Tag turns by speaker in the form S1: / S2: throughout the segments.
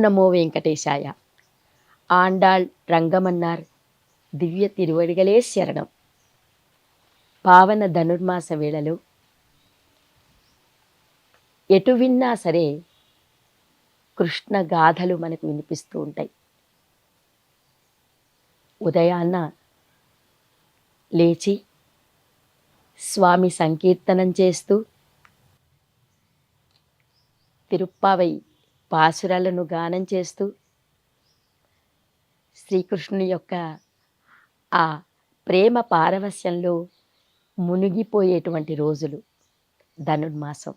S1: నమో వెంకటేశాయ. ఆండాళ్ రంగమన్నార్ దివ్య తిరువడిగలే శరణం. పావన ధనుర్మాస వేళలో ఎటు విన్నా సరే కృష్ణ గాథలు మనకు వినిపిస్తూ ఉంటాయి. ఉదయాన్న లేచి స్వామి సంకీర్తనం చేస్తూ తిరుప్పావై పాసురాలను గానం చేస్తూ శ్రీకృష్ణుని యొక్క ఆ ప్రేమ పారవస్యంలో మునిగిపోయేటువంటి రోజులు ధనుర్మాసం.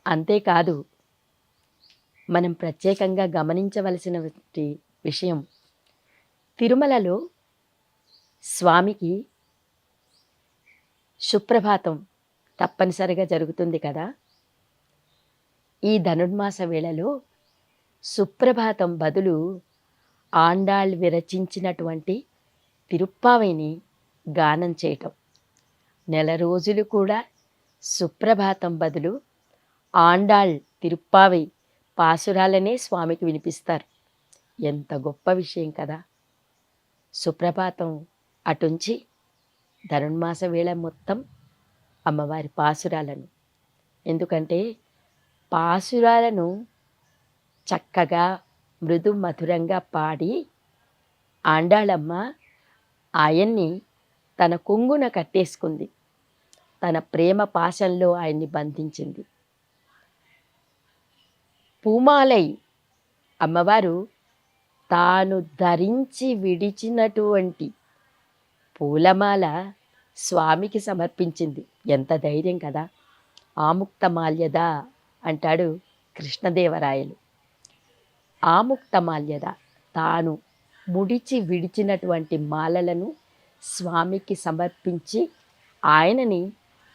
S1: అంతేకాదు, మనం ప్రత్యేకంగా గమనించవలసిన విషయం, తిరుమలలో స్వామికి సుప్రభాతం తప్పనిసరిగా జరుగుతుంది కదా. ఈ ధనుర్మాస వేళలో సుప్రభాతం బదులు ఆండాళ్ విరచించినటువంటి తిరుప్పావైని గానం చేయటం. నెల రోజులు కూడా సుప్రభాతం బదులు ఆండాళ్ తిరుప్పావై పాసురాలనే స్వామికి వినిపిస్తారు. ఎంత గొప్ప విషయం కదా. సుప్రభాతం అటుంచి ధనుర్మాస వేళ మొత్తం అమ్మవారి పాసురాలను, ఎందుకంటే పాసురాలను చక్కగా మృదు మధురంగా పాడి ఆండాళమ్మ ఆయన్ని తన కొంగున కట్టేసుకుంది, తన ప్రేమ పాశంలో ఆయన్ని బంధించింది. పూమాలై అమ్మవారు తాను ధరించి విడిచినటువంటి పూలమాల స్వామికి సమర్పించింది. ఎంత ధైర్యం కదా. ఆముక్త మాల్యద అంటాడు కృష్ణదేవరాయలు. ఆముక్త మాల్యద, తాను ముడిచి విడిచినటువంటి మాలలను స్వామికి సమర్పించి ఆయనని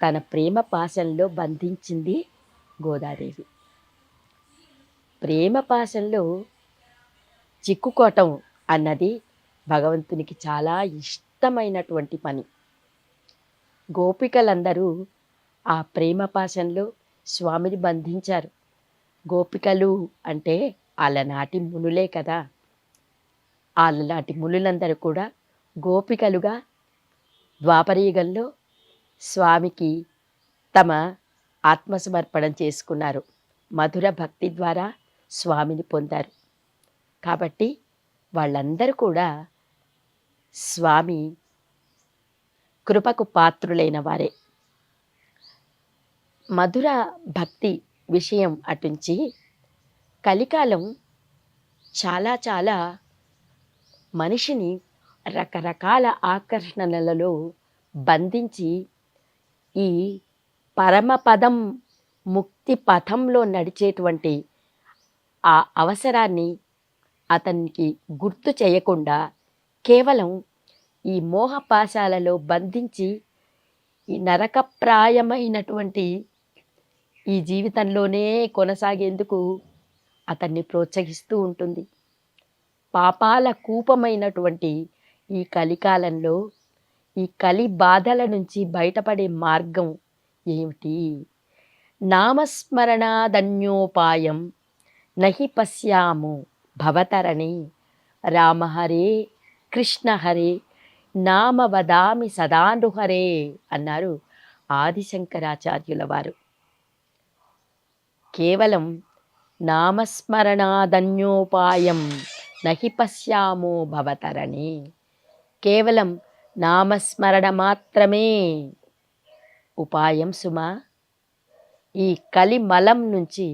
S1: తన ప్రేమ పాశంలో బంధించింది గోదాదేవి. ప్రేమ పాశంలో చిక్కుకోవటం అన్నది భగవంతునికి చాలా ఇష్టమైనటువంటి పని. గోపికలందరూ ఆ ప్రేమ పాశంలో స్వామిని బంధించారు. గోపికలు అంటే అలనాటి మునులే కదా. అలనాటి మునులందరూ కూడా గోపికలుగా ద్వాపరయుగంలో స్వామికి తమ ఆత్మసమర్పణం చేసుకున్నారు. మధుర భక్తి ద్వారా స్వామిని పొందారు. కాబట్టి వాళ్ళందరూ కూడా స్వామి కృపకు పాత్రులైన వారే. మధుర భక్తి విషయం అటుంచి కలికాలం చాలా చాలా మనిషిని రకరకాల ఆకర్షణలలో బంధించి ఈ పరమపదం ముక్తి పథంలో నడిచేటువంటి ఆ అవసరాన్ని అతనికి గుర్తు చేయకుండా కేవలం ఈ మోహపాశాలలో బంధించి ఈ నరకప్రాయమైనటువంటి ఈ జీవితంలోనే కొనసాగేందుకు అతన్ని ప్రోత్సహిస్తూ ఉంటుంది. పాపాల కూపమైనటువంటి ఈ కలికాలంలో ఈ కలి బాధల నుంచి బయటపడే మార్గం ఏమిటి? నామస్మరణాదన్యోపాయం నహి పశ్యాము భవతరణి. రామహరే కృష్ణ హరే నామ వదామి సదానృహరే అన్నారు ఆదిశంకరాచార్యుల వారు. కేవలం నామస్మరణాదన్యోపాయం నహి పశ్యామో భవతరణి. కేవలం నామస్మరణ మాత్రమే ఉపాయం సుమా, ఈ కలిమలం నుంచి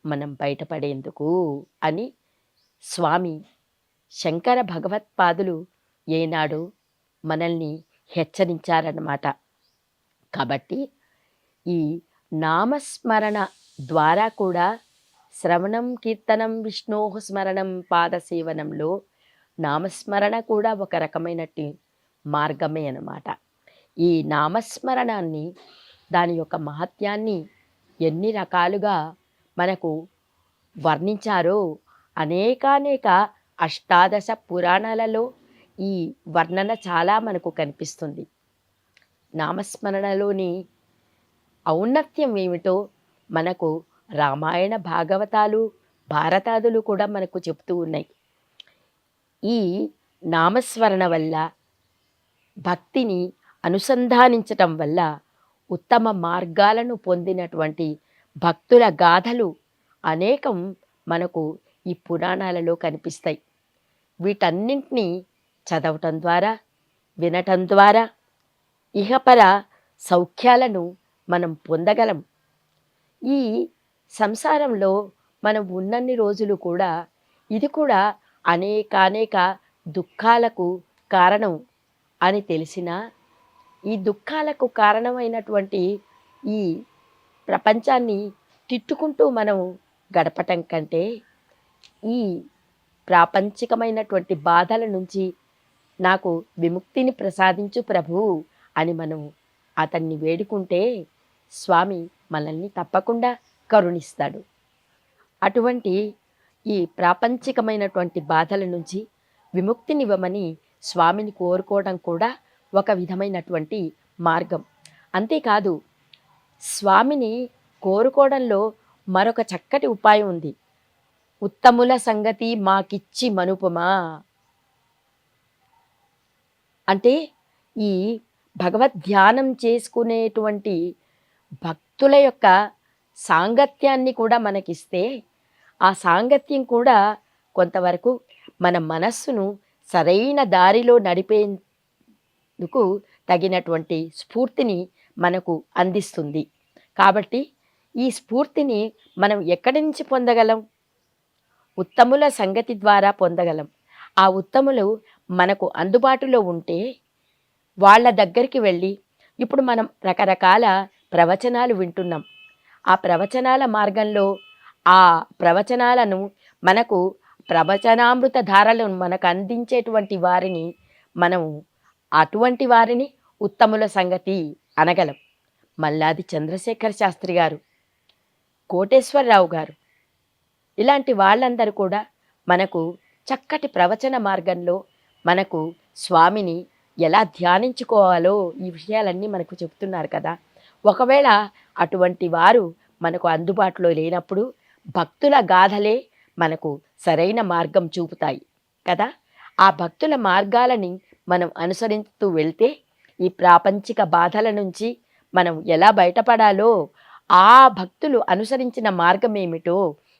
S1: మనం బయటపడేందుకు అని స్వామి శంకర భగవత్పాదులు ఏనాడు మనల్ని హెచ్చరించారన్నమాట. కాబట్టి ఈ నామస్మరణ ద్వారా కూడా శ్రవణం కీర్తనం విష్ణోః స్మరణం పాదసేవనంలో నామస్మరణ కూడా ఒక రకమైనటువంటి మార్గమే అన్నమాట. ఈ నామస్మరణాన్ని, దాని యొక్క మహత్యాన్ని ఎన్ని రకాలుగా మనకు వర్ణించారో అనేకానేక అష్టాదశ పురాణాలలో ఈ వర్ణన చాలా మనకు కనిపిస్తుంది. నామస్మరణలోని ఔన్నత్యం ఏమిటో మనకు రామాయణ భాగవతాలు భారతాదులు కూడా మనకు చెప్తూ ఉన్నాయి. ఈ నామస్మరణ వల్ల, భక్తిని అనుసంధానించటం వల్ల ఉత్తమ మార్గాలను పొందినటువంటి భక్తుల గాథలు అనేకం మనకు ఈ పురాణాలలో కనిపిస్తాయి. వీటన్నింటినీ చదవటం ద్వారా, వినటం ద్వారా ఇహపర సౌఖ్యాలను మనం పొందగలం. ఈ సంసారంలో మనం ఉన్నన్ని రోజులు కూడా ఇది కూడా అనేకానేక దుఃఖాలకు కారణం అని తెలిసినా, ఈ దుఃఖాలకు కారణమైనటువంటి ఈ ప్రపంచాన్ని తిట్టుకుంటూ మనం గడపటం కంటే, ఈ ప్రాపంచికమైనటువంటి బాధల నుంచి నాకు విముక్తిని ప్రసాదించు ప్రభు అని మనం అతన్ని వేడుకుంటే స్వామి మనల్ని తప్పకుండా కరుణిస్తాడు. అటువంటి ఈ ప్రాపంచికమైనటువంటి బాధల నుంచి విముక్తినివ్వమని స్వామిని కోరుకోవడం కూడా ఒక విధమైనటువంటి మార్గం. అంతేకాదు, స్వామిని కోరుకోవడంలో మరొక చక్కటి ఉపాయం ఉంది. ఉత్తముల సంగతి మాకిచ్చి మనుపమా అంటే, ఈ భగవద్ధ్యానం చేసుకునేటువంటి భక్తుల యొక్క సాంగత్యాన్ని కూడా మనకిస్తే, ఆ సాంగత్యం కూడా కొంతవరకు మన మనస్సును సరైన దారిలో నడిపేందుకు తగినటువంటి స్ఫూర్తిని మనకు అందిస్తుంది. కాబట్టి ఈ స్ఫూర్తిని మనం ఎక్కడి నుంచి పొందగలం? ఉత్తముల సంగతి ద్వారా పొందగలం. ఆ ఉత్తములు మనకు అందుబాటులో ఉంటే వాళ్ళ దగ్గరికి వెళ్ళి, ఇప్పుడు మనం రకరకాల ప్రవచనాలు వింటున్నాం. ఆ ప్రవచనాల మార్గంలో ఆ ప్రవచనాలను మనకు ప్రవచనామృత ధారలను మనకు అందించేటువంటి వారిని, మనం అటువంటి వారిని ఉత్తముల సంగతి అనగలం. మల్లాది చంద్రశేఖర్ శాస్త్రి గారు, కోటేశ్వరరావు గారు, ఇలాంటి వాళ్ళందరూ కూడా మనకు చక్కటి ప్రవచన మార్గంలో మనకు స్వామిని ఎలా ధ్యానించుకోవాలో ఈ విషయాలన్నీ మనకు చెప్తున్నారు కదా. ఒకవేళ అటువంటి వారు మనకు అందుబాటులో లేనప్పుడు భక్తుల గాథలే మనకు సరైన మార్గం చూపుతాయి కదా. ఆ భక్తుల మార్గాలని మనం అనుసరిస్తూ వెళ్తే ఈ ప్రాపంచిక బాధల నుంచి మనం ఎలా బయటపడాలో, ఆ భక్తులు అనుసరించిన మార్గం ఏమిటో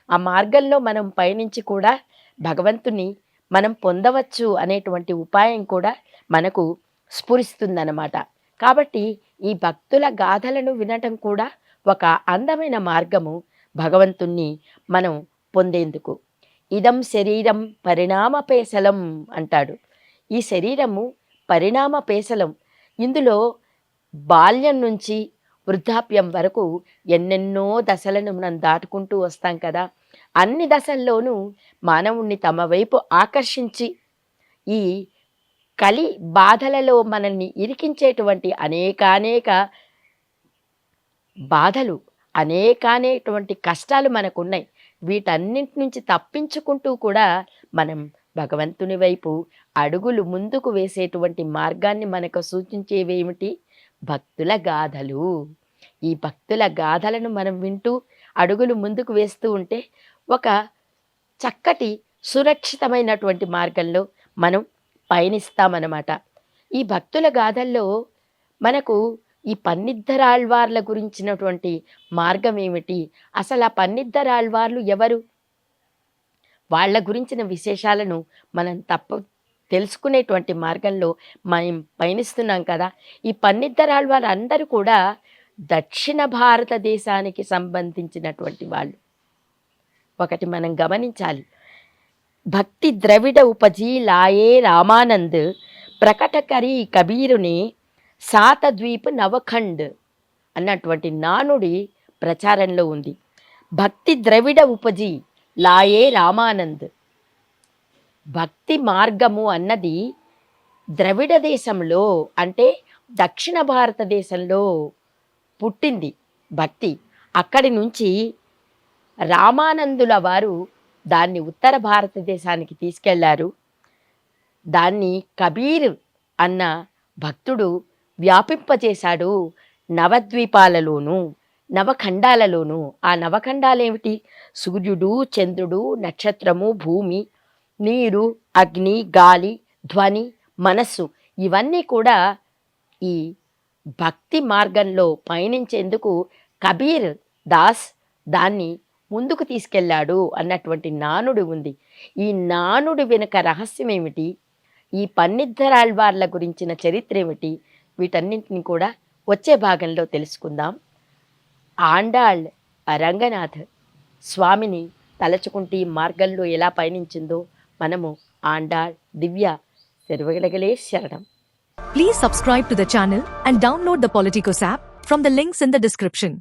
S1: ఆ మార్గంలో మనం పయనించి కూడా భగవంతుని మనం పొందవచ్చు అనేటువంటి ఉపాయం కూడా మనకు స్ఫురిస్తుందన్నమాట. కాబట్టి ఈ భక్తుల గాథలను వినటం కూడా ఒక అందమైన మార్గము భగవంతుణ్ణి మనం పొందేందుకు. ఇదం శరీరం పరిణామ పేసలం అంటాడు. ఈ శరీరము పరిణామ పేసలం. ఇందులో బాల్యం నుంచి వృద్ధాప్యం వరకు ఎన్నెన్నో దశలను మనం దాటుకుంటూ వస్తాం కదా. అన్ని దశల్లోనూ మానవుణ్ణి తమ వైపు ఆకర్షించి ఈ కలి బాధలలో మనల్ని ఇరికించేటువంటి అనేకానేక బాధలు, అనేకానేటువంటి కష్టాలు మనకున్నాయి. వీటన్నింటి నుంచి తప్పించుకుంటూ కూడా మనం భగవంతుని వైపు అడుగులు ముందుకు వేసేటువంటి మార్గాన్ని మనకు సూచించేవేమిటి? భక్తుల గాథలు. ఈ భక్తుల గాథలను మనం వింటూ అడుగులు ముందుకు వేస్తూ ఉంటే ఒక చక్కటి సురక్షితమైనటువంటి మార్గంలో మనం పయనిస్తామన్నమాట. ఈ భక్తుల గాథల్లో మనకు ఈ పన్నిద్దరాళ్వార్ల గురించినటువంటి మార్గం ఏమిటి? అసలు ఆ పన్నిద్దరాళ్వార్లు ఎవరు? వాళ్ళ గురించిన విశేషాలను మనం తెలుసుకునేటువంటి మార్గంలో మనం పయనిస్తున్నాం కదా. ఈ పన్నిద్దరాళ్వారు అందరూ కూడా దక్షిణ భారతదేశానికి సంబంధించినటువంటి వాళ్ళు. ఒకటి మనం గమనించాలి. భక్తి ద్రవిడ ఉపజీ లాయే రామానంద్ ప్రకటకరి కబీరుని సాతద్వీప్ నవఖండ్ అన్నటువంటి నానుడి ప్రచారంలో ఉంది. భక్తి ద్రవిడ ఉపజీ లాయే రామానంద్. భక్తి మార్గము అన్నది ద్రవిడ దేశంలో, అంటే దక్షిణ భారతదేశంలో పుట్టింది భక్తి. అక్కడి నుంచి రామానందుల వారు దాన్ని ఉత్తర భారతదేశానికి తీసుకెళ్లారు. దాన్ని కబీర్ అన్న భక్తుడు వ్యాపింపచేశాడు నవద్వీపాలలోనూ. నవఖండాలలోనూ. ఆ నవఖండాలేమిటి? సూర్యుడు, చంద్రుడు, నక్షత్రము, భూమి, నీరు, అగ్ని, గాలి, ధ్వని, మనస్సు ఇవన్నీ కూడా ఈ భక్తి మార్గంలో పయనించేందుకు కబీర్ దాస్ దాన్ని ముందుకు తీసుకెళ్ళాడు అన్నటువంటి నానుడి ఉంది. ఈ నానుడి వెనుక రహస్యం ఏమిటి? ఈ పన్నిద్దరాళ్వార్ల గురించిన చరిత్ర ఏమిటి? వీటన్నింటిని కూడా వచ్చే భాగంలో తెలుసుకుందాం. ఆండాళ్ రంగనాథ్ స్వామిని తలచుకుంటూ ఈ మార్గంలో ఎలా పయనించిందో మనము ఆండాళ్ దివ్య తిరువగలగలే శరణం.
S2: Please subscribe to the channel and download the Politicos app from the links in the description.